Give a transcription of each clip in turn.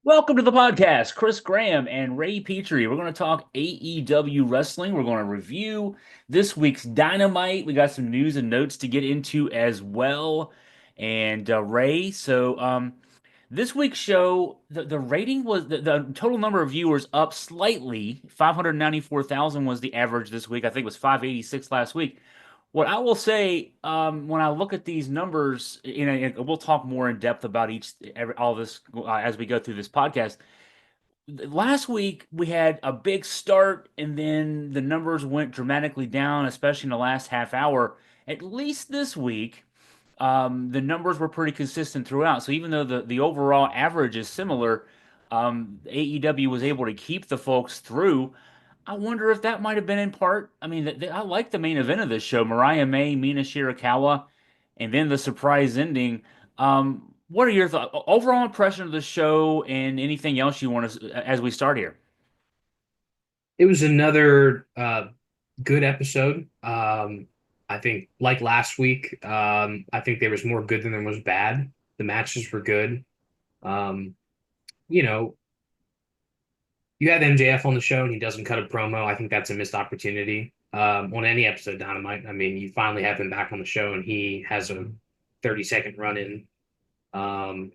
Welcome to the podcast, Chris Graham and Ray Petree. We're going to talk AEW wrestling. We're going to review this week's Dynamite. We got some news and notes to get into as well. And Ray, this week's show, the rating was the total number of viewers up slightly. 594,000 was the average this week. I think it was 586 last week. What I will say, when I look at these numbers, and we'll talk more in depth about all this as we go through this podcast. Last week we had a big start, and then the numbers went dramatically down, especially in the last half hour. At least this week, the numbers were pretty consistent throughout. So even though the overall average is similar, AEW was able to keep the folks through. I wonder if that might have been in part. I mean, I like the main event of this show, Mariah May, Mina Shirakawa, and then the surprise ending. What are your overall impression of the show and anything else you want to as we start here? It was another good episode. I think, like last week, I think there was more good than there was bad. The matches were good. Um, you know, you have MJF on the show and he doesn't cut a promo. I think that's a missed opportunity on any episode of Dynamite. I mean, you finally have him back on the show and he has a 30-second run in. I mean,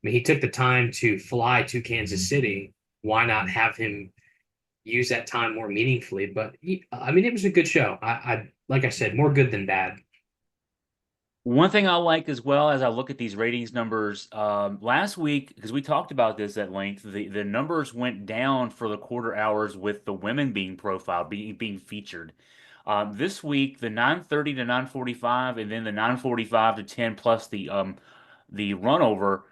he took the time to fly to Kansas City. Why not have him use that time more meaningfully? But I mean, it was a good show. Like I said, more good than bad. One thing I like as well as I look at these ratings numbers, last week, because we talked about this at length, the numbers went down for the quarter hours with the women being profiled, being featured. This week, the 9:30 to 9:45, and then the 9:45 to 10 plus the runover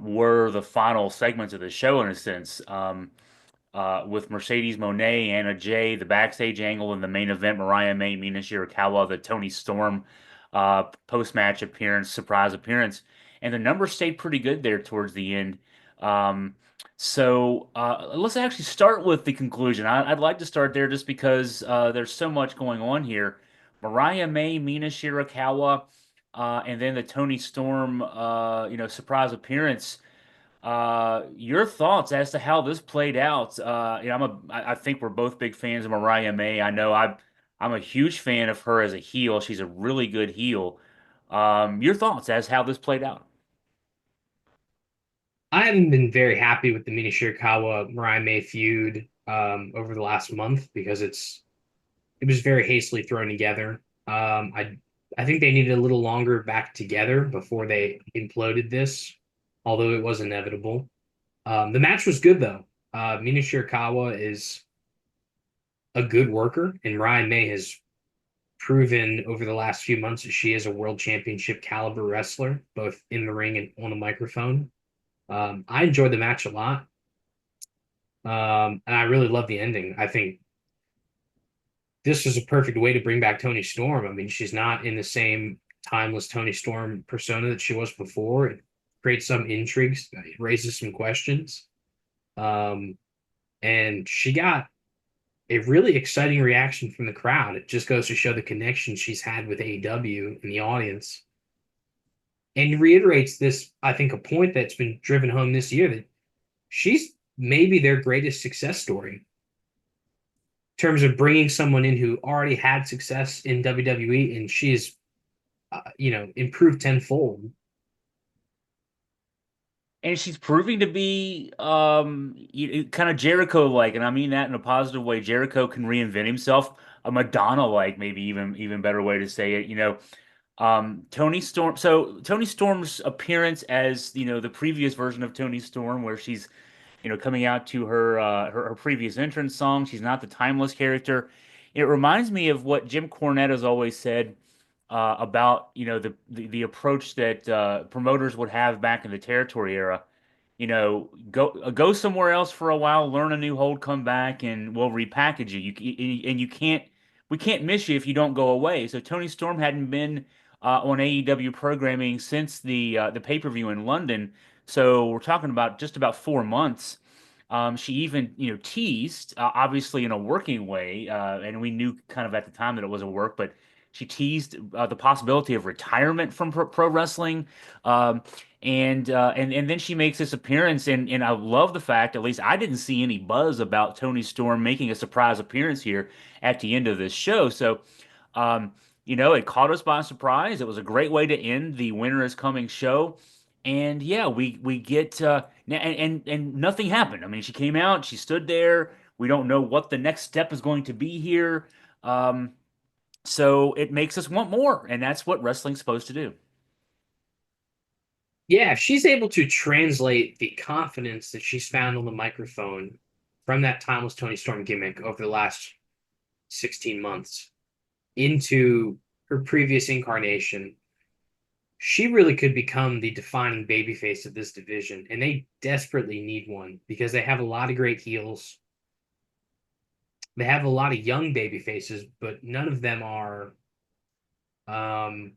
were the final segments of the show in a sense. With Mercedes Moné, Anna Jay, the backstage angle in the main event, Mariah May, Mina Shirakawa, the Toni Storm post-match appearance, surprise appearance, and the numbers stayed pretty good there towards the end. Let's actually start with the conclusion. I'd like to start there just because there's so much going on here. Mariah May, Mina Shirakawa, and then the Toni Storm, surprise appearance. Your thoughts as to how this played out? I think we're both big fans of Mariah May. I'm a huge fan of her as a heel. She's a really good heel. Your thoughts as how this played out? I haven't been very happy with the Mina Shirakawa Mariah May feud over the last month because it was very hastily thrown together. I think they needed a little longer back together before they imploded this, although it was inevitable. The match was good though. Mina Shirakawa is a good worker, and Mariah May has proven over the last few months that she is a world championship caliber wrestler, both in the ring and on a microphone. I enjoyed the match a lot, and I really love the ending. I think this is a perfect way to bring back Toni Storm. I mean, she's not in the same timeless Toni Storm persona that she was before. It creates some intrigues, it raises some questions. Um, and she got a really exciting reaction from the crowd. It just goes to show the connection she's had with AEW in the audience. And reiterates this, I think, a point that's been driven home this year that she's maybe their greatest success story in terms of bringing someone in who already had success in WWE and she's, improved tenfold. And she's proving to be kind of Jericho-like, and I mean that in a positive way. Jericho can reinvent himself, a Madonna-like, maybe even better way to say it. Toni Storm. So Toni Storm's appearance as the previous version of Toni Storm, where she's coming out to her previous entrance song. She's not the timeless character. It reminds me of what Jim Cornette has always said about the approach that promoters would have back in the territory era. Go somewhere else for a while, learn a new hold, come back, and we'll repackage you. You can't we can't miss you if you don't go away. So Toni Storm hadn't been on AEW programming since the pay-per-view in London. So we're talking about just about 4 months. She even, teased, obviously in a working way, and we knew kind of at the time that it was a work, but she teased the possibility of retirement from pro wrestling. Um, And then she makes this appearance, and I love the fact, at least I didn't see any buzz about Toni Storm making a surprise appearance here at the end of this show. So, um, it caught us by surprise. It was a great way to end the Winter is Coming show. And yeah, we get and nothing happened. I mean, she came out, she stood there. We don't know what the next step is going to be here. So it makes us want more, and that's what wrestling's supposed to do. Yeah, if she's able to translate the confidence that she's found on the microphone from that timeless Tony Storm gimmick over the last 16 months into her previous incarnation, she really could become the defining babyface of this division. And they desperately need one because they have a lot of great heels. They have a lot of young baby faces, but none of them are um,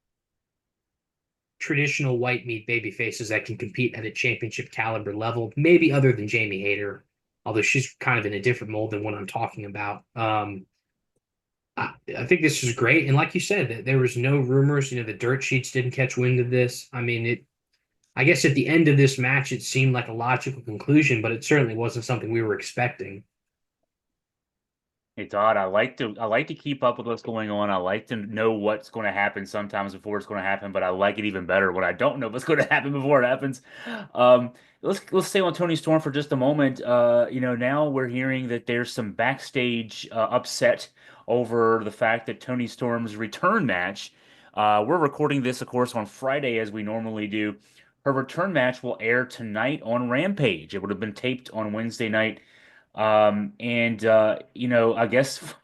traditional white meat baby faces that can compete at a championship caliber level, maybe other than Jamie Hayter, although she's kind of in a different mold than what I'm talking about. I think this is great. And like you said, there was no rumors, the dirt sheets didn't catch wind of this. I mean, I guess at the end of this match, it seemed like a logical conclusion, but it certainly wasn't something we were expecting. It's odd. I like to keep up with what's going on. I like to know what's going to happen sometimes before it's going to happen, but I like it even better when I don't know what's going to happen before it happens. Um, let's stay on Tony Storm for just a moment. Now we're hearing that there's some backstage upset over the fact that Tony Storm's return match. We're recording this, of course, on Friday as we normally do. Her return match will air tonight on Rampage. It would have been taped on Wednesday night. I guess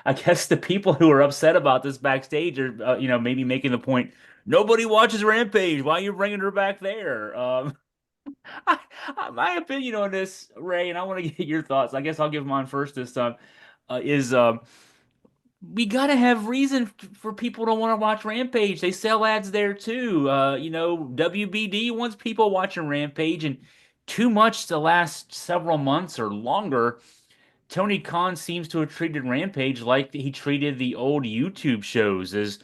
I guess the people who are upset about this backstage are maybe making the point nobody watches Rampage. Why are you bringing her back there? I, my opinion on this, Ray, and I want to get your thoughts. I guess I'll give mine first this time. Is We gotta have reason for people to want to watch Rampage. They sell ads there too. WBD wants people watching Rampage, and too much the last several months or longer. Tony Khan seems to have treated Rampage like he treated the old YouTube shows as,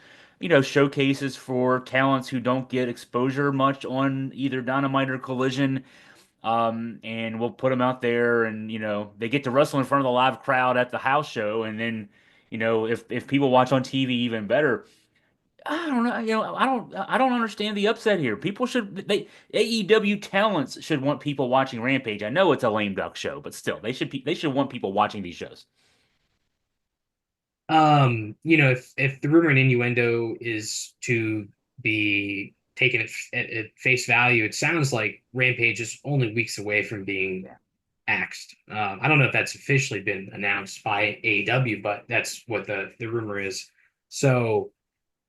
showcases for talents who don't get exposure much on either Dynamite or Collision. And we'll put them out there, and they get to wrestle in front of the live crowd at the house show, and then, if people watch on TV, even better. I don't know. I don't understand the upset here. People should they AEW talents should want people watching Rampage. I know it's a lame duck show, but still, they should want people watching these shows. If the rumor and innuendo is to be taken at face value, it sounds like Rampage is only weeks away from being Yeah. axed. I don't know if that's officially been announced by AEW, but that's what the rumor is. So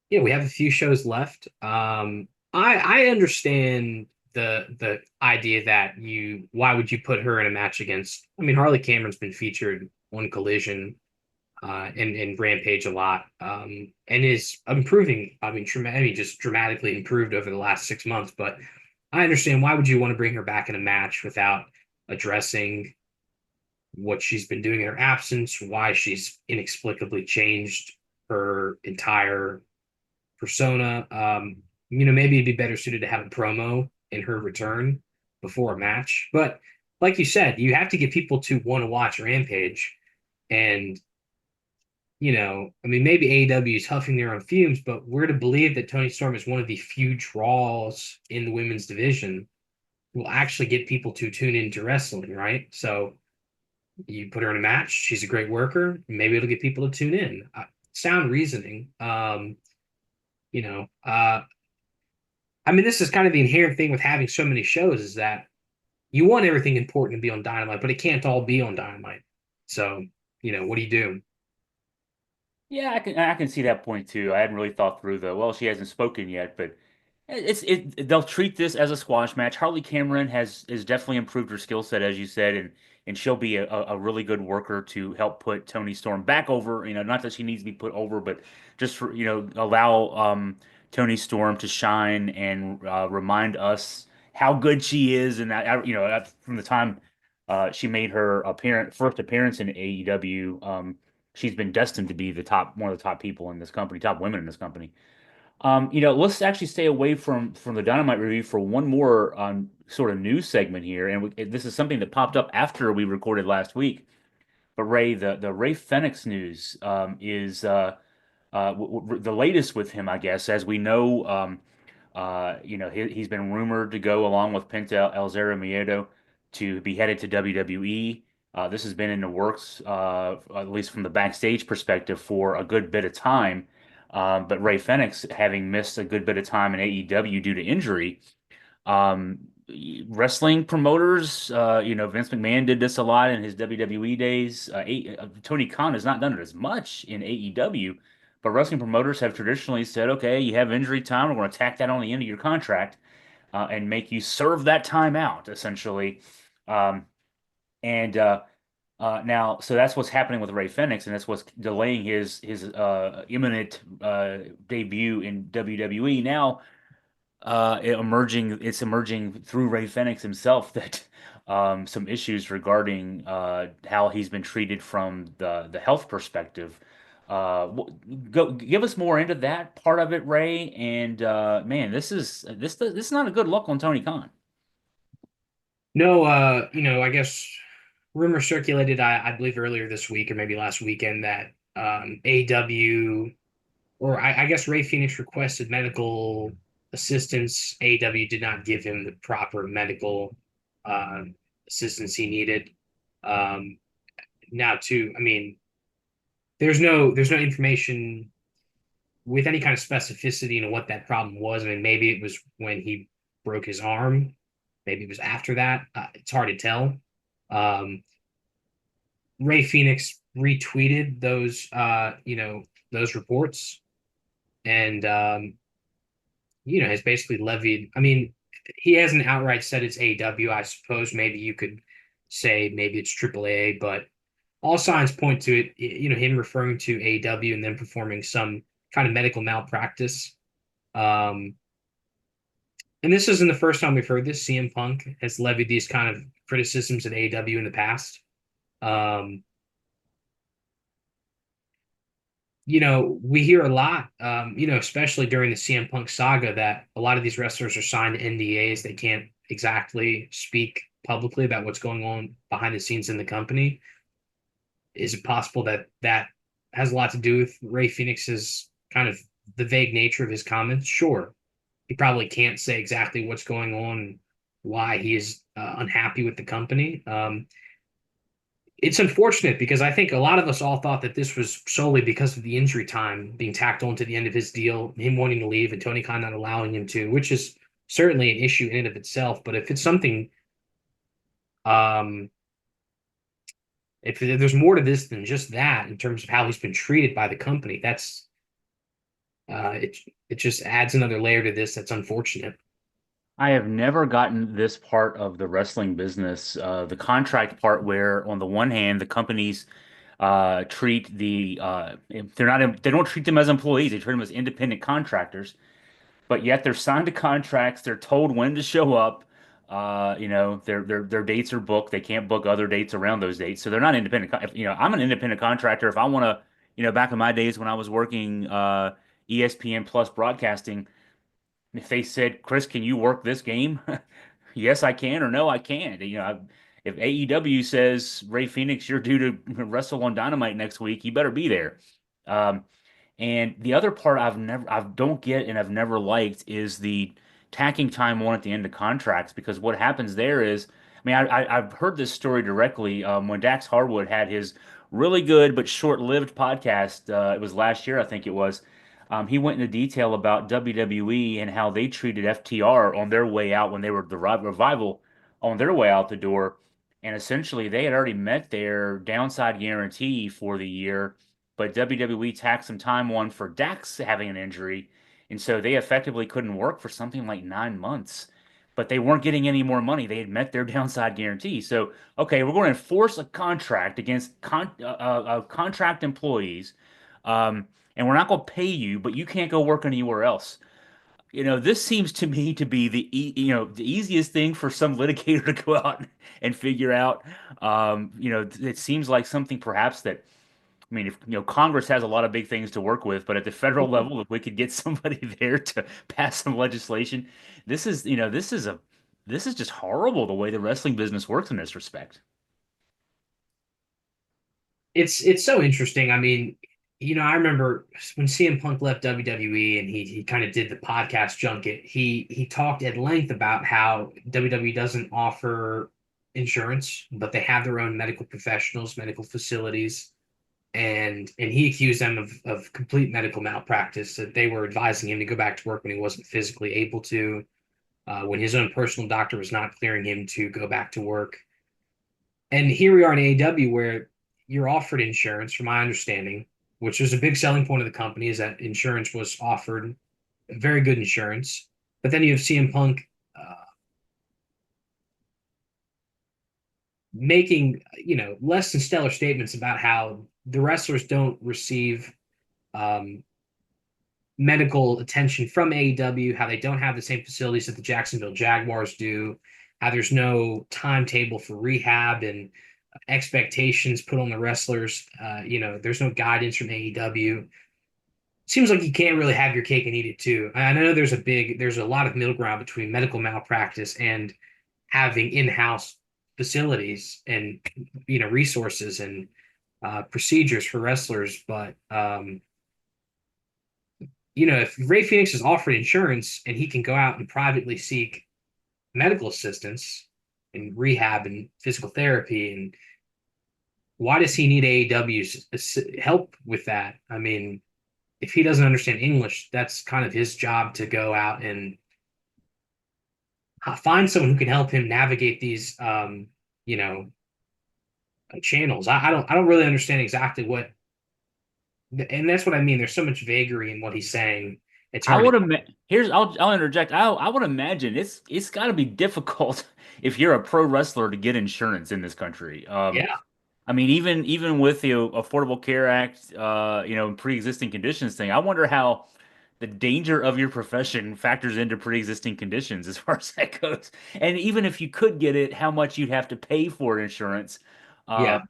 yeah, we have a few shows left. I understand the idea that why would you put her in a match against? I mean, Harley Cameron's been featured on Collision and Rampage a lot, and is improving. Just dramatically improved over the last 6 months. But I understand why would you want to bring her back in a match without addressing what she's been doing in her absence, why she's inexplicably changed her entire persona. Maybe it'd be better suited to have a promo in her return before a match. But like you said, you have to get people to want to watch Rampage. And, maybe AEW is huffing their own fumes, but we're to believe that Toni Storm is one of the few draws in the women's division will actually get people to tune into wrestling, right? So you put her in a match, she's a great worker, maybe it'll get people to tune in. Sound reasoning. You know, uh, this is kind of the inherent thing with having so many shows is that you want everything important to be on Dynamite, but it can't all be on Dynamite. So, what do you do? Yeah, I can see that point too. I hadn't really thought through well, she hasn't spoken yet, but they'll treat this as a squash match. Harley Cameron has definitely improved her skill set, as you said, and she'll be a really good worker to help put Toni Storm back over. Not that she needs to be put over, but just for, allow Toni Storm to shine and remind us how good she is. And from the time she made her first appearance in AEW, she's been destined to be one of the top people in this company, top women in this company. Let's actually stay away from the Dynamite review for one more sort of news segment here, and this is something that popped up after we recorded last week. But Ray, the Ray Fenix news is the latest with him, I guess. As we know, he's been rumored to go along with Penta El Zero Miedo to be headed to WWE. This has been in the works, at least from the backstage perspective, for a good bit of time. But Ray Fenix, having missed a good bit of time in AEW due to injury, um, wrestling promoters, Vince McMahon did this a lot in his WWE days. Tony Khan has not done it as much in AEW, but wrestling promoters have traditionally said, okay, you have injury time, we're going to tack that on the end of your contract and make you serve that time out, essentially. Um, and Now, so that's what's happening with Ray Fenix, and that's what's delaying his imminent debut in WWE. Now, it's emerging through Ray Fenix himself that some issues regarding how he's been treated from the health perspective. Go give us more into that part of it, Ray. And man, this is not a good look on Tony Khan. No, I guess rumor circulated, I believe earlier this week or maybe last weekend that AEW, or I guess Ray Phoenix requested medical assistance. AEW did not give him the proper medical uh, assistance he needed. Um, Now, too, I mean, there's no information with any kind of specificity into what that problem was. I mean, maybe it was when he broke his arm. Maybe it was after that. It's hard to tell. Um, Ray Phoenix retweeted those reports, and has basically levied. I mean, he hasn't outright said it's AEW. I suppose maybe you could say maybe it's AAA, but all signs point to it. Him referring to AEW and then performing some kind of medical malpractice. Um, and this isn't the first time we've heard this. CM Punk has levied these kind of criticisms at AEW in the past. Um, we hear a lot, especially during the CM Punk saga, that a lot of these wrestlers are signed to NDAs. They can't exactly speak publicly about what's going on behind the scenes in the company. Is it possible that that has a lot to do with Ray Phoenix's kind of the vague nature of his comments? Sure. He probably can't say exactly what's going on, why he is unhappy with the company. It's unfortunate because I think a lot of us all thought that this was solely because of the injury time being tacked on to the end of his deal, him wanting to leave and Tony Khan not allowing him to, which is certainly an issue in and of itself. But um, if there's more to this than just that in terms of how he's been treated by the company, that's it just adds another layer to this that's unfortunate. I have never gotten this part of the wrestling business, the contract part, where on the one hand the companies treat they don't treat them as employees, they treat them as independent contractors, but yet they're signed to contracts, they're told when to show up. Their dates are booked. They can't book other dates around those dates, so they're not independent. I'm an independent contractor. If I want to, back in my days when I was working ESPN Plus broadcasting. If they said, Chris, can you work this game? Yes, I can, or no, I can't. If AEW says, Ray Phoenix, you're due to wrestle on Dynamite next week, you better be there. Um, and the other part I don't get and I've never liked is the tacking time on at the end of contracts, because what happens there is, I mean, I've heard this story directly when Dax Harwood had his really good but short-lived podcast. It was last year, I think it was. He went into detail about WWE and how they treated FTR on their way out when they were the Revival on their way out the door. And essentially, they had already met their downside guarantee for the year, but WWE tacked some time on for Dax having an injury. And so they effectively couldn't work for something like 9 months. But they weren't getting any more money. They had met their downside guarantee. So, okay, we're going to enforce a contract against contract employees. And we're not going to pay you, but you can't go work anywhere else. This seems to me to be the easiest thing for some litigator to go out and figure out. It seems like something perhaps that I mean, if Congress has a lot of big things to work with, but at the federal level, if we could get somebody there to pass some legislation, this is, this is just horrible the way the wrestling business works in this respect. It's so interesting. I mean, I remember when CM Punk left WWE and he kind of did the podcast junket. He talked at length about how WWE doesn't offer insurance, but they have their own medical professionals, medical facilities, and he accused them of complete medical malpractice, that they were advising him to go back to work when he wasn't physically able to, when his own personal doctor was not clearing him to go back to work. And here we are in AEW where you're offered insurance, from my understanding, which was a big selling point of the company, is that insurance was offered, very good insurance. But then you have CM Punk making, less than stellar statements about how the wrestlers don't receive um, medical attention from AEW, how they don't have the same facilities that the Jacksonville Jaguars do, how there's no timetable for rehab and expectations put on the wrestlers. There's no guidance from AEW. Seems like you can't really have your cake and eat it too. I know there's a lot of middle ground between medical malpractice and having in-house facilities and resources and procedures for wrestlers. But if Ray Fenix is offered insurance and he can go out and privately seek medical assistance and rehab and physical therapy, and why does he need AEW's help with that? I mean, if he doesn't understand English, that's kind of his job to go out and find someone who can help him navigate these, channels. I don't really understand exactly what, and that's what I mean. There's so much vagary in what he's saying. It's I hard to, would here's I'll interject. I would imagine it's got to be difficult if you're a pro wrestler to get insurance in this country. yeah, I mean, even with the Affordable Care Act, pre-existing conditions thing, I wonder how the danger of your profession factors into pre-existing conditions as far as that goes. And even if you could get it, how much you'd have to pay for insurance, uh, yeah.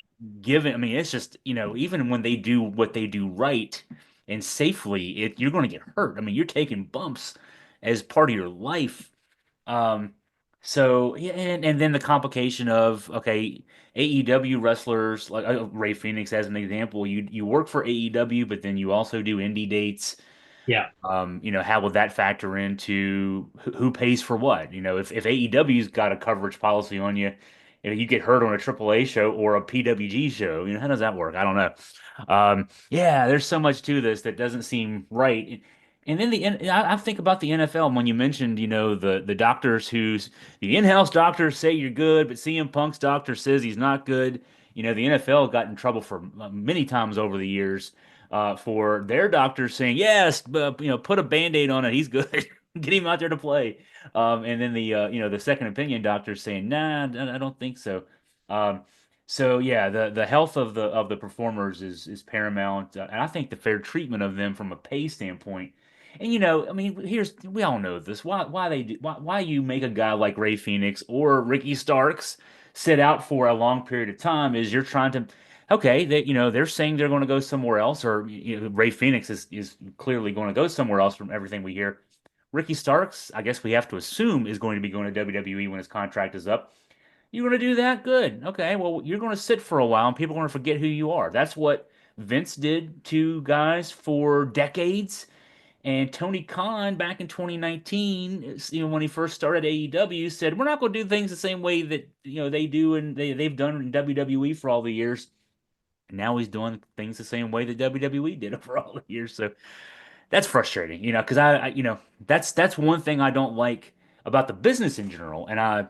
given, I mean, it's just, even when they do what they do right and safely, you're going to get hurt. I mean, you're taking bumps as part of your life. Um, so yeah, and then the complication of, okay, AEW wrestlers like Ray Phoenix as an example, you work for AEW, but then you also do indie dates. Yeah. How will that factor into who pays for what? If AEW's got a coverage policy on you, you get hurt on a AAA show or a PWG show, how does that work? I don't know. Yeah, there's so much to this that doesn't seem right. And then I think about the NFL when you mentioned, the doctors the in-house doctors say you're good, but CM Punk's doctor says he's not good. The NFL got in trouble for many times over the years for their doctors saying, yes, put a Band-Aid on it. He's good. Get him out there to play. And then the second opinion doctors saying, nah, I don't think so. Um, so yeah, the health of the performers is paramount, and I think the fair treatment of them from a pay standpoint. And I mean, we all know this. Why you make a guy like Ray Phoenix or Ricky Starks sit out for a long period of time is you're trying to, okay, they're saying they're going to go somewhere else, or Ray Phoenix is clearly going to go somewhere else from everything we hear. Ricky Starks, I guess we have to assume, is going to be going to WWE when his contract is up. You're going to do that? Good. Okay. Well, you're going to sit for a while and people are going to forget who you are. That's what Vince did to guys for decades. And Tony Khan back in 2019, when he first started AEW, said, "We're not going to do things the same way that, they do and they've done in WWE for all the years." And now he's doing things the same way that WWE did it for all the years. So that's frustrating, because that's one thing I don't like about the business in general, and I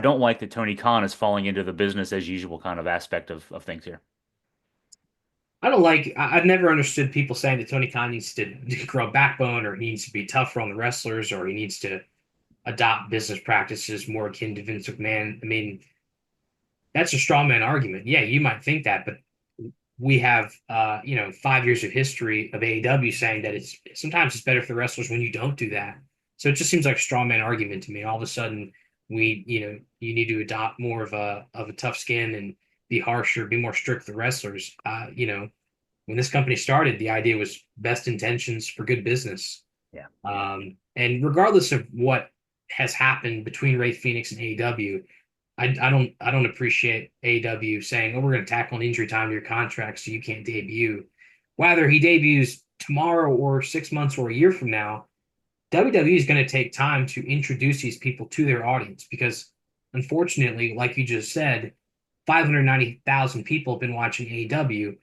don't like that Tony Khan is falling into the business as usual kind of aspect of things here. I don't like. I've never understood people saying that Tony Khan needs to grow a backbone, or he needs to be tougher on the wrestlers, or he needs to adopt business practices more akin to Vince McMahon. I mean, that's a straw man argument. Yeah, you might think that, but we have 5 years of history of AEW saying that it's sometimes it's better for the wrestlers when you don't do that. So it just seems like a straw man argument to me. All of a sudden, you need to adopt more of a tough skin and be harsher, be more strict with the wrestlers. when this company started, the idea was best intentions for good business. Yeah. And regardless of what has happened between Ray Phoenix and AEW, I don't appreciate AEW saying, "Oh, we're going to tack on injury time to your contract so you can't debut." Whether he debuts tomorrow or 6 months or a year from now, WWE is going to take time to introduce these people to their audience because, unfortunately, like you just said, 590,000 people have been watching AEW.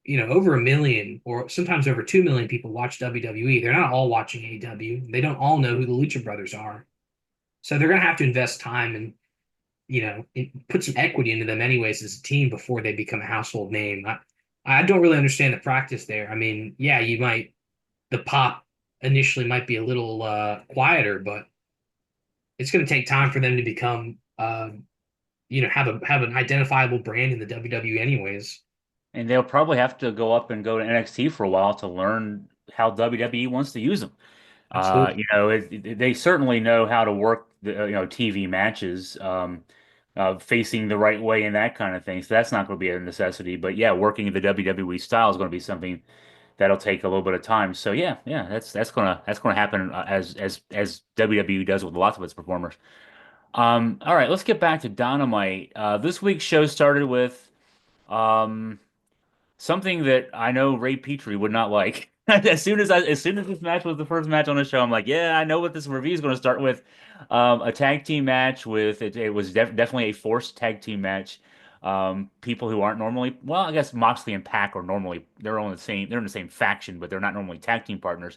Over a million or sometimes over 2 million people watch WWE. They're not all watching AEW. They don't all know who the Lucha Brothers are. So they're going to have to invest time and, put some equity into them anyways as a team before they become a household name. I don't really understand the practice there. I mean, yeah, the pop initially might be a little quieter, but it's going to take time for them to become, have an identifiable brand in the WWE anyways. And they'll probably have to go up and go to NXT for a while to learn how WWE wants to use them. Absolutely. They certainly know how to work the TV matches, facing the right way and that kind of thing. So that's not going to be a necessity. But yeah, working the WWE style is going to be something that'll take a little bit of time. So yeah, that's gonna happen as WWE does with lots of its performers. All right, let's get back to Dynamite. This week's show started with um. something that I know Ray Petree would not like. As soon as this match was the first match on the show, I'm like, yeah, I know what this review is going to start with. A tag team match with it. It was definitely a forced tag team match. People who aren't normally, well, I guess Moxley and Pac are normally they're in the same faction, but they're not normally tag team partners.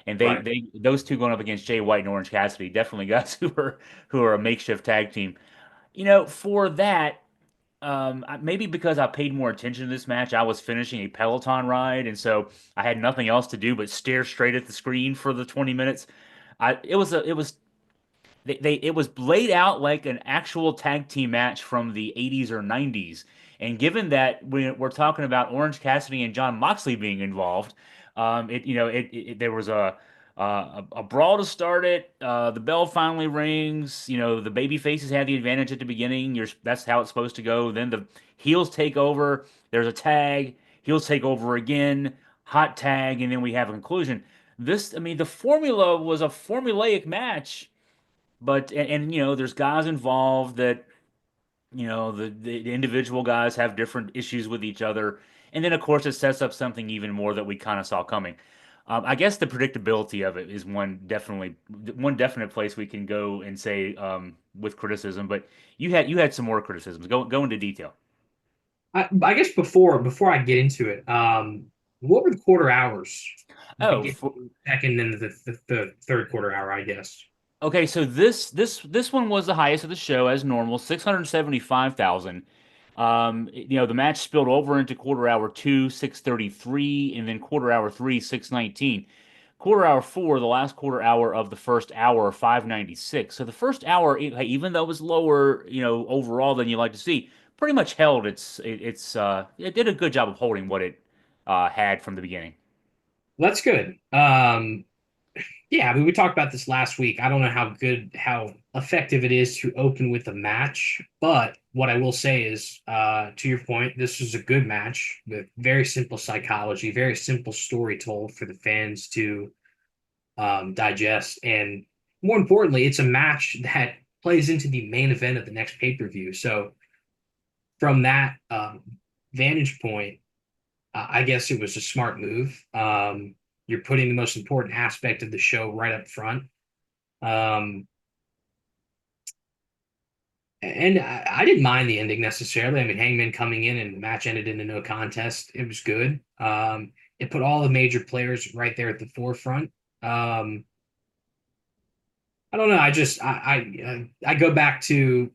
And Right. those two going up against Jay White and Orange Cassidy, definitely guys who are a makeshift tag team. For that. Maybe because I paid more attention to this match, I was finishing a Peloton ride, and so I had nothing else to do but stare straight at the screen for the 20 minutes. It was it was laid out like an actual tag team match from the 80s or 90s. And given that we're talking about Orange Cassidy and John Moxley being involved, there was a brawl to start it. The bell finally rings. The baby faces had the advantage at the beginning. That's how it's supposed to go. Then the heels take over. There's a tag. Heels take over again. Hot tag, and then we have a conclusion. I mean, the formula was a formulaic match, but there's guys involved that the individual guys have different issues with each other, and then of course it sets up something even more that we kind of saw coming. I guess the predictability of it is one definite place we can go and say with criticism. But you had some more criticisms. Go into detail. I guess before I get into it, what were the quarter hours? Oh, Begin second and the third quarter hour, I guess. okay. So this one was the highest of the show as normal, 675,000. The match spilled over into quarter hour two, 633, and then quarter hour three, 619. Quarter hour four, the last quarter hour of the first hour, 596. So the first hour, even though it was lower, overall than you like to see, pretty much held it did a good job of holding what it had from the beginning. That's good. Yeah, I mean, we talked about this last week. I don't know how effective it is to open with a match, but what I will say is, to your point, this was a good match with very simple psychology, very simple story told for the fans to digest, and more importantly, it's a match that plays into the main event of the next pay-per-view. So from that vantage point, I guess it was a smart move. You're putting the most important aspect of the show right up front. Um, and I didn't mind the ending necessarily. I mean, Hangman coming in and the match ended in a no contest. It was good. It put all the major players right there at the forefront. Um, I don't know. I go back to,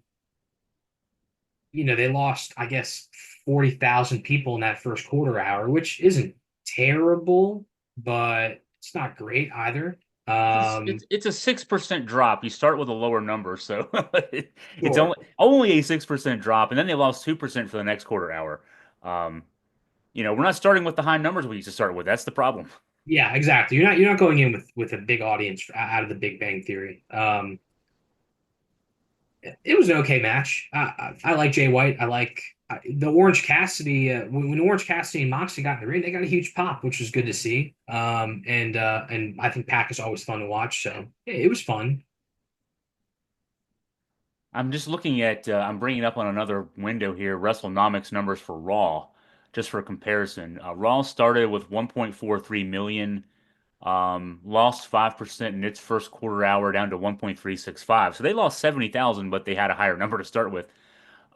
they lost, I guess, 40,000 people in that first quarter hour, which isn't terrible, but it's not great either. Um, It's a 6% drop. You start with a lower number, so it's sure. only a 6% drop, and then they lost 2% for the next quarter hour. Um, we're not starting with the high numbers we used to start with. That's the problem. Yeah, exactly. You're not going in with a big audience out of the Big Bang Theory. It was an okay match. I like Jay White. I like the Orange Cassidy. When Orange Cassidy and Moxley got in the ring, they got a huge pop, which was good to see. And I think Pac is always fun to watch. So yeah, it was fun. I'm just looking at, I'm bringing up on another window here, WrestleNomics numbers for Raw, just for comparison. Raw started with 1.43 million, lost 5% in its first quarter hour down to 1.365. So they lost 70,000, but they had a higher number to start with.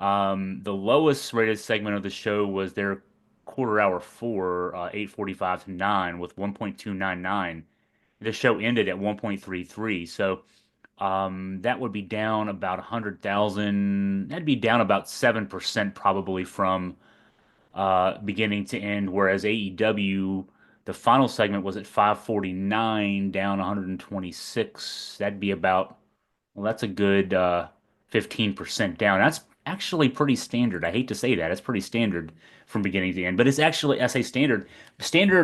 The lowest rated segment of the show was their quarter hour four, 8:45 to 9 with 1.299. The show ended at 1.33. So that would be down about 100,000. That'd be down about 7% probably from beginning to end, whereas AEW, the final segment was at 549, down 126. That'd be about, well, that's a good 15% down. That's actually pretty standard. I hate to say that. It's pretty standard from beginning to end, but it's actually, I say standard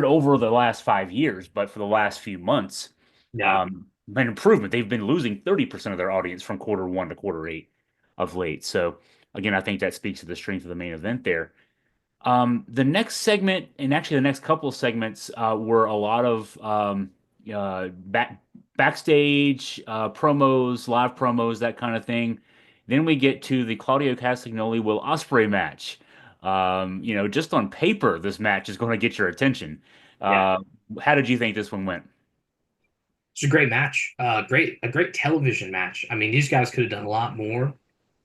over the last 5 years, but for the last few months, Yeah. an improvement. They've been losing 30% of their audience from quarter one to quarter eight of late. So again, I think that speaks to the strength of the main event there. The next segment, and actually the next couple of segments, were a lot of backstage promos, live promos, that kind of thing. Then we get to the Claudio Castagnoli Will Ospreay match. Just on paper, this match is going to get your attention. Yeah. Uh, how did you think this one went? It's a great match. A great television match. I mean, these guys could have done a lot more.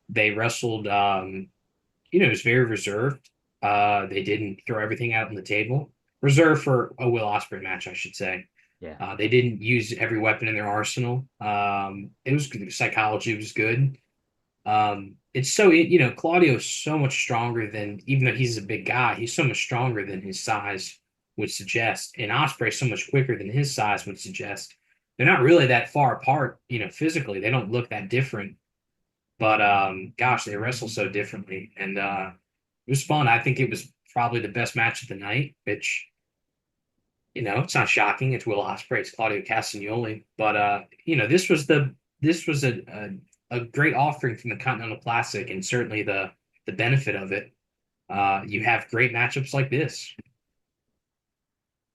They wrestled. It was very reserved. They didn't throw everything out on the table. Reserved for a Will Ospreay match, I should say. Yeah. They didn't use every weapon in their arsenal. It was good. The psychology was good. Claudio is so much stronger than, even though he's a big guy, he's so much stronger than his size would suggest. And Ospreay is so much quicker than his size would suggest. They're not really that far apart, physically. They don't look that different. But gosh, they wrestle so differently. And it was fun. I think it was probably the best match of the night, which, it's not shocking. It's Will Ospreay, it's Claudio Castagnoli. But this was a great offering from the Continental Classic, and certainly the benefit of it. You have great matchups like this.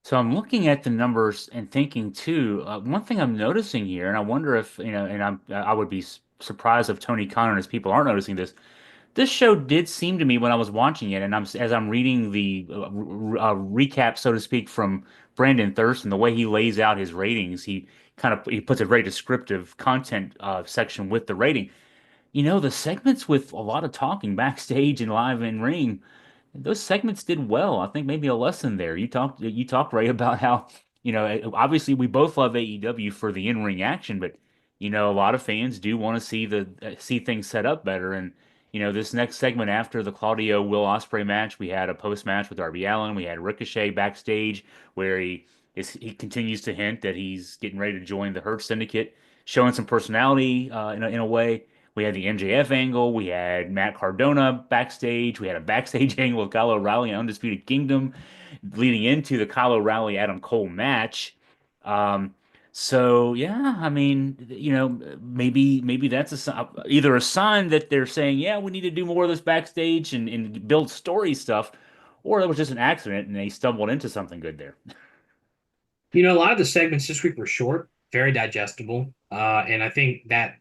So I'm looking at the numbers and thinking too. One thing I'm noticing here, and I wonder if and I would be surprised if Tony Khan and his people aren't noticing this. This show did seem to me when I was watching it, and as I'm reading the recap, so to speak, from Brandon Thurston, the way he lays out his ratings, he puts a very descriptive content section with the rating. The segments with a lot of talking backstage and live in ring, those segments did well. I think maybe a lesson there. You talked Ray about how, obviously we both love AEW for the in-ring action, but a lot of fans do want to see things set up better. And this next segment after the Claudio Will Ospreay match, we had a post match with Darby Allin. We had Ricochet backstage where he continues to hint that he's getting ready to join the Hurt Syndicate, showing some personality in a way. We had the MJF angle. We had Matt Cardona backstage. We had a backstage angle with Kyle O'Reilly and Undisputed Kingdom leading into the Kyle O'Reilly Adam Cole match. Um, so yeah, I mean, maybe that's either a sign that they're saying, yeah, we need to do more of this backstage and build story stuff, or it was just an accident and they stumbled into something good there. A lot of the segments this week were short, very digestible. And I think that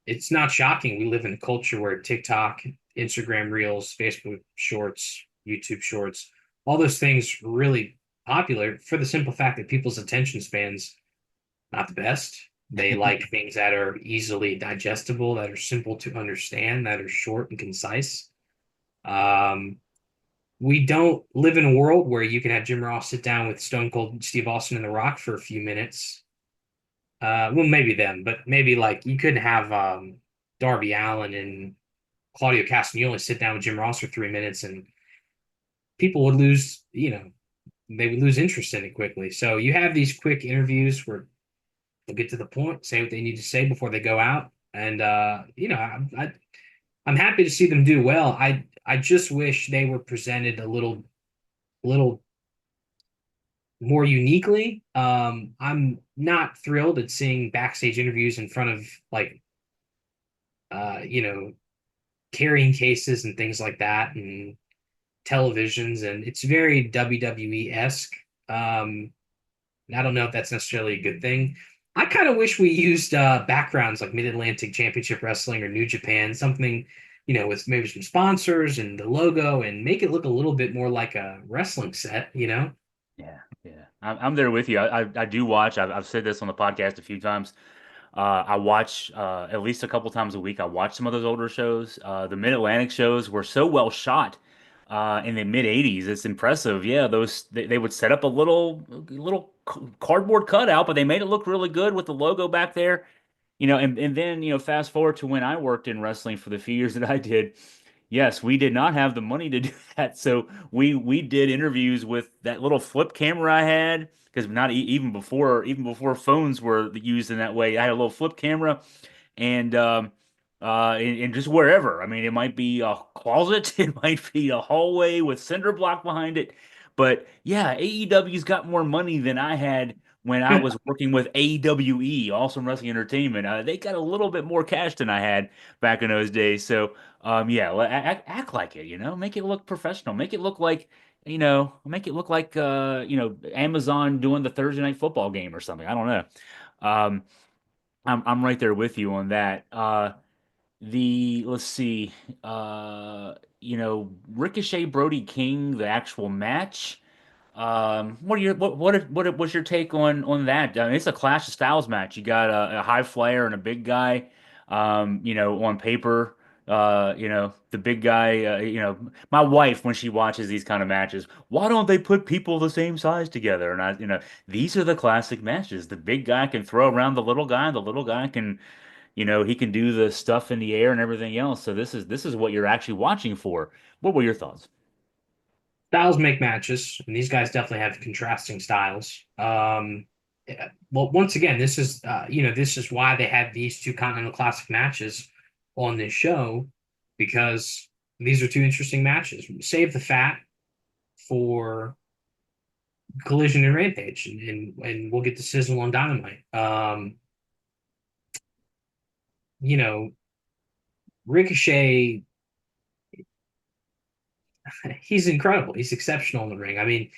it's not shocking. We live in a culture where TikTok, Instagram Reels, Facebook Shorts, YouTube Shorts, all those things are really popular for the simple fact that people's attention spans not the best. They like things that are easily digestible, that are simple to understand, that are short and concise. Um, we don't live in a world where you can have Jim Ross sit down with Stone Cold Steve Austin and The Rock for a few minutes. Well, maybe them, but maybe like you couldn't have Darby Allin and Claudio Castagnoli sit down with Jim Ross for 3 minutes, and people would lose, they would lose interest in it quickly. So you have these quick interviews where they'll get to the point, say what they need to say before they go out, and I'm happy to see them do well. I just wish they were presented a little more uniquely. I'm not thrilled at seeing backstage interviews in front of like you know, carrying cases and things like that, and televisions, and it's very WWE-esque. Um, I don't know if that's necessarily a good thing. I kind of wish we used backgrounds like Mid-Atlantic Championship Wrestling or New Japan, something, with maybe some sponsors and the logo, and make it look a little bit more like a wrestling set. Yeah, yeah. I'm there with you. I do watch. I've said this on the podcast a few times. I watch at least a couple times a week. I watch some of those older shows. The Mid-Atlantic shows were so well shot in the mid '80s. It's impressive. Yeah, they would set up a little cardboard cutout, but they made it look really good with the logo back there. And then fast forward to when I worked in wrestling for the few years that I did. Yes, we did not have the money to do that, so we did interviews with that little flip camera I had because not even before phones were used in that way. I had a little flip camera, and just wherever. I mean, it might be a closet, it might be a hallway with cinder block behind it, but yeah, AEW's got more money than I had when I was working with AWE, Awesome Wrestling Entertainment. They got a little bit more cash than I had back in those days. So, yeah, act like it, make it look professional, make it look like, Amazon doing the Thursday night football game or something. I don't know. Um, I'm right there with you on that. Let's see, Ricochet Brody King, the actual match. What was your take on that? I mean, it's a Clash of Styles match. You got a high flyer and a big guy. On paper, the big guy. My wife when she watches these kind of matches, why don't they put people the same size together? And these are the classic matches. The big guy can throw around the little guy, and the little guy can, he can do the stuff in the air and everything else. So this is what you're actually watching for. What were your thoughts? Styles make matches, and these guys definitely have contrasting styles. Yeah, well, once again, this is why they had these two Continental Classic matches on this show, because these are two interesting matches. Save the fat for Collision and Rampage, and we'll get the sizzle on Dynamite. You know, Ricochet, he's incredible. He's exceptional in the ring. I mean,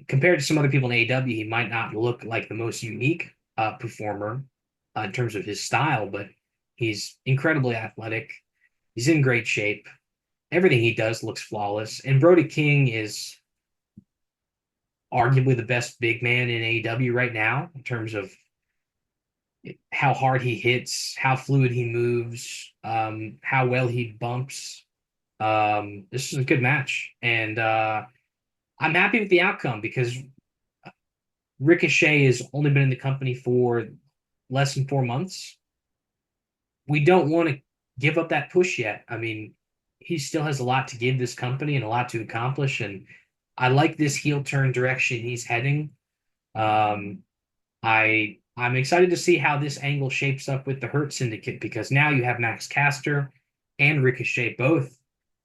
compared to some other people in AEW, he might not look like the most unique performer in terms of his style, but he's incredibly athletic. He's in great shape. Everything he does looks flawless. And Brody King is arguably the best big man in AEW right now in terms of how hard he hits, how fluid he moves, how well he bumps. This is a good match, and I'm happy with the outcome because Ricochet has only been in the company for less than 4 months. We don't want to give up that push yet. I mean, he still has a lot to give this company and a lot to accomplish, and I like this heel turn direction he's heading. Um, I'm excited to see how this angle shapes up with the Hurt Syndicate because now you have Max Caster and Ricochet both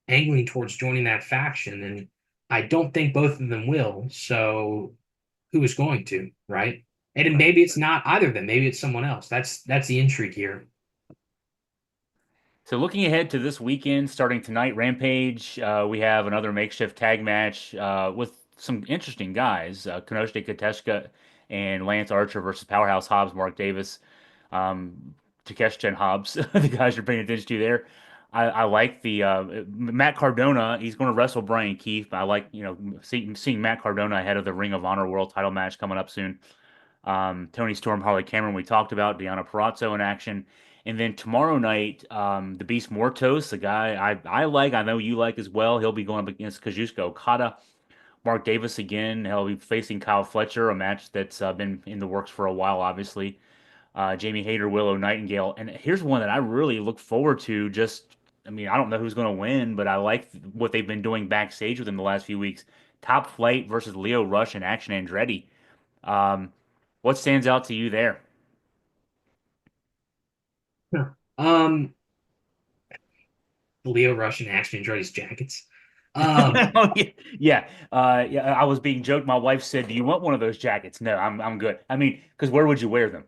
angling towards joining that faction, and I don't think both of them will. So who is going to, right? And maybe it's not either of them. Maybe it's someone else. That's the intrigue here. So looking ahead to this weekend, starting tonight, Rampage, we have another makeshift tag match with some interesting guys, Konosuke Kateshka and Lance Archer versus Powerhouse Hobbs, Mark Davis, Takeshita and Hobbs, the guys you're paying attention to there. I like the Matt Cardona. He's going to wrestle Brian Keith. I like seeing Matt Cardona ahead of the Ring of Honor World Title match coming up soon. Toni Storm, Harley Cameron, we talked about, Deonna Purrazzo in action. And then tomorrow night, the Beast Mortos, the guy I like, I know you like as well. He'll be going up against Kazuchika Okada. Mark Davis again. He'll be facing Kyle Fletcher, a match that's been in the works for a while, obviously. Jamie Hayter, Willow Nightingale. And here's one that I really look forward to. I mean, I don't know who's going to win, but I like what they've been doing backstage with him the last few weeks. Top Flight versus Leo Rush and Action Andretti. Um, what stands out to you there? Huh. Um, Leo Rush and Ashton Andretti's jackets. Um, Oh, yeah, yeah. Yeah. I was being joked. My wife said, "Do you want one of those jackets?" No, I'm good. I mean, because where would you wear them?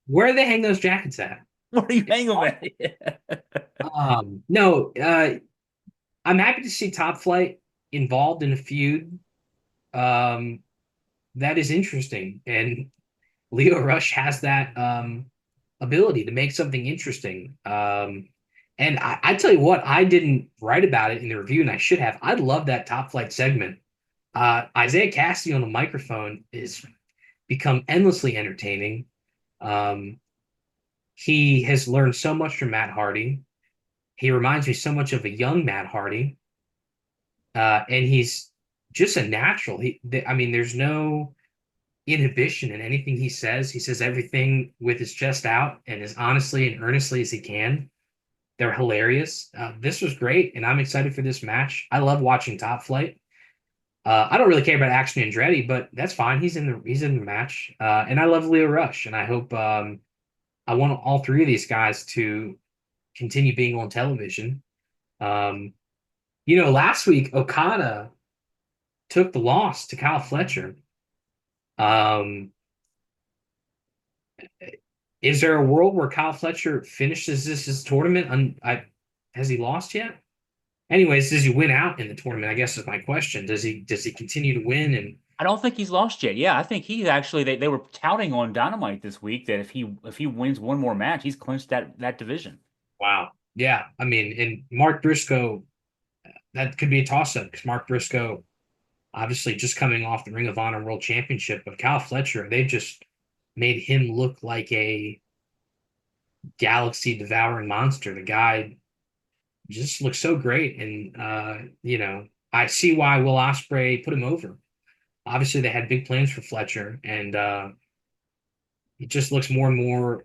where do they hang those jackets at? What are you angling at? No, I'm happy to see Top Flight involved in a feud. Um, that is interesting, and Leo Rush has that ability to make something interesting. And I tell you what, I didn't write about it in the review, and I should have. I love that Top Flight segment. Isaiah Cassidy on the microphone is become endlessly entertaining. Um, he has learned so much from Matt Hardy. He reminds me so much of a young Matt Hardy, and he's just a natural. I mean, there's no inhibition in anything he says. He says everything with his chest out and as honestly and earnestly as he can. They're hilarious. This was great, and I'm excited for this match. I love watching Top Flight. I don't really care about Action Andretti, but that's fine. He's in the match, and I love Leo Rush, and I hope I want all three of these guys to continue being on television. Um, last week Okada took the loss to Kyle Fletcher. Um, is there a world where Kyle Fletcher finishes this tournament? Has he lost yet? Anyways, does he win out in the tournament? I guess is my question. Does he continue to win? And I don't think he's lost yet. Yeah, I think he's actually they were touting on Dynamite this week that if he wins one more match, he's clinched that division. wow, yeah, I mean, and Mark Briscoe, that could be a toss-up because Mark Briscoe, obviously just coming off the Ring of Honor World Championship, but Kyle Fletcher, they've just made him look like a galaxy devouring monster. The guy just looks so great, and I see why Will Ospreay put him over. Obviously, they had big plans for Fletcher, and he just looks more and more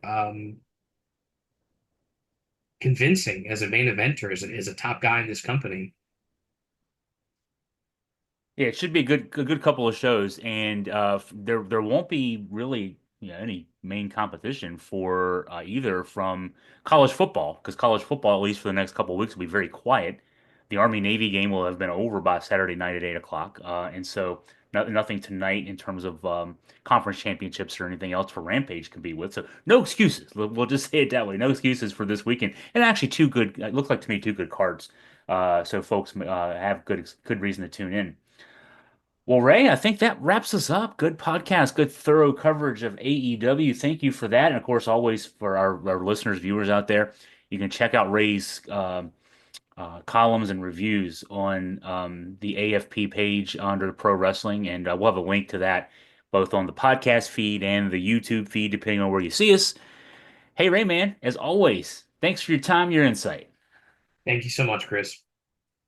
convincing as a main eventer, as a top guy in this company. Yeah, it should be a good couple of shows, and there won't be really any main competition for either from college football because college football, at least for the next couple of weeks, will be very quiet. The Army Navy game will have been over by Saturday night at 8 o'clock, and so nothing tonight in terms of conference championships or anything else for Rampage can be with. So no excuses. We'll just say it that way. No excuses for this weekend, and actually two good. It looks like to me two good cards. So folks have good reason to tune in. Well, Ray, I think that wraps us up. Good podcast, good thorough coverage of AEW. Thank you for that. And of course, always for our listeners, viewers out there, you can check out Ray's columns and reviews on the AFP page under Pro Wrestling. And we'll have a link to that both on the podcast feed and the YouTube feed, depending on where you see us. Hey, Ray, man, as always, thanks for your time, your insight. Thank you so much, Chris.